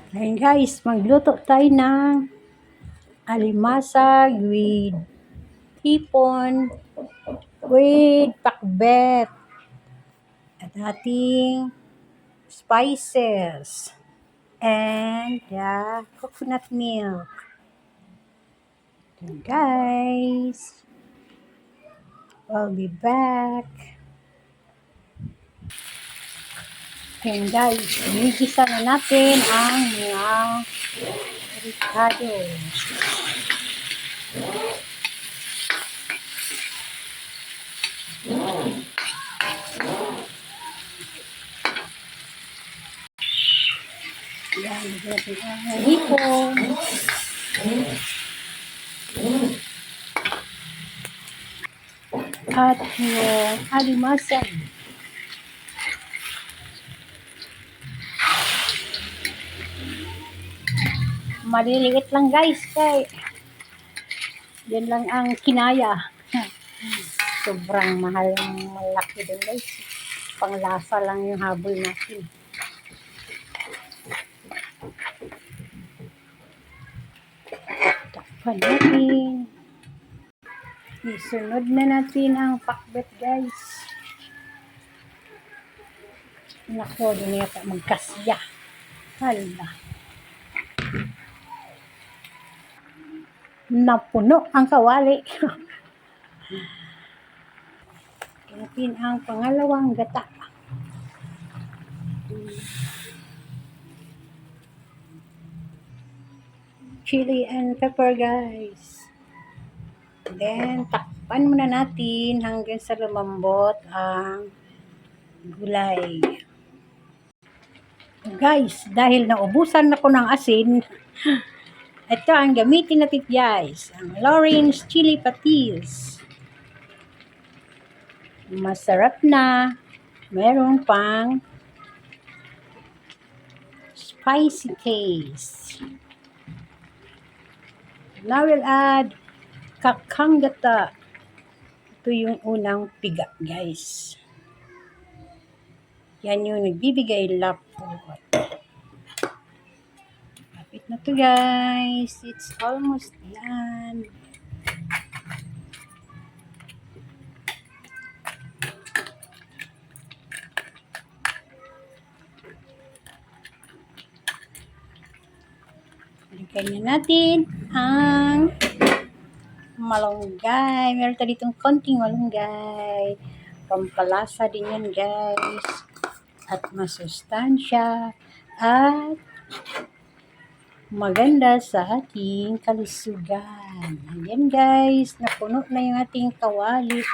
Ayun guys, magluto tayo ng alimasag with hipon with pakbet at ating spices and coconut milk. Then guys, I'll be back. And guys, inigisa na natin ang mga avocados. Yan, natin ang hipon. At yung alimasag. Maliliit lang guys, kay yan lang ang kinaya. Sobrang mahal ng malaki din guys. Panglasa lang yung habol natin. Takpan natin. Isunod na natin ang pakbet guys. Nako, din yata magkasya. Hala. Napuno ang kawali. Natin ang pangalawang gata. Chili and pepper guys. Then takpan muna natin hanggang sa lumambot ang gulay. Guys, dahil naubusan ako ng asin, ito ang gamitin natin guys, ang Lawrence chili patis. Masarap na, meron pang spicy taste. Now we'll add kakanggata. Ito yung unang piga guys. Yan yung nagbibigay lapot. Kapit na to guys. It's almost done. Balikan na natin ang malunggay. Meron tayo ditong konting malunggay. Pampalasa din yan guys. At masustansya. At maganda sa ating kalusugan. Ayan guys, napuno na yung ating kawali.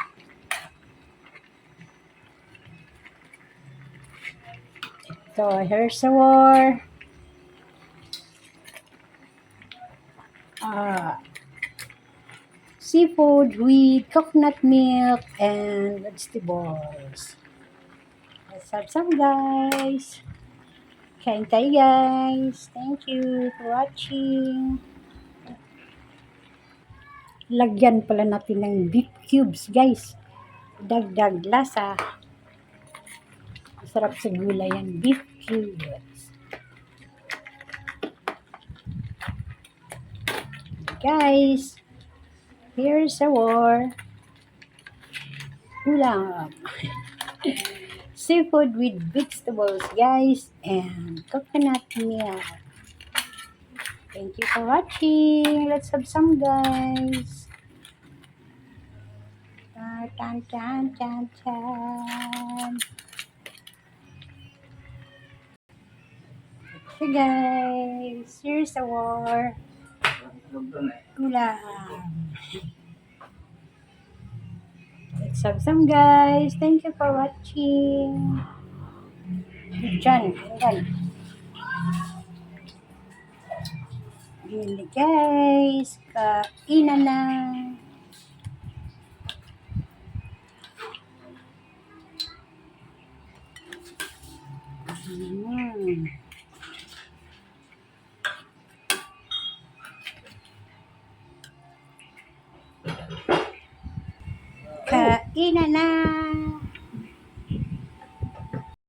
Ito, here's our seafood with coconut milk and vegetables. Let's have some guys. Kain tayo guys. Thank you for watching. Lagyan pala natin ng beef cubes guys. Dagdag lasa. Masarap sa gulay yan. Beef cubes. Guys, here's our ulam. Seafood with vegetables guys and coconut milk. Thank you for watching. Let's have some guys. Tan tan tan tan. Okay guys, here's our ulam. Let's have some guys. Thank you for watching. Diyan, Really guys, kainan na. Kainan na.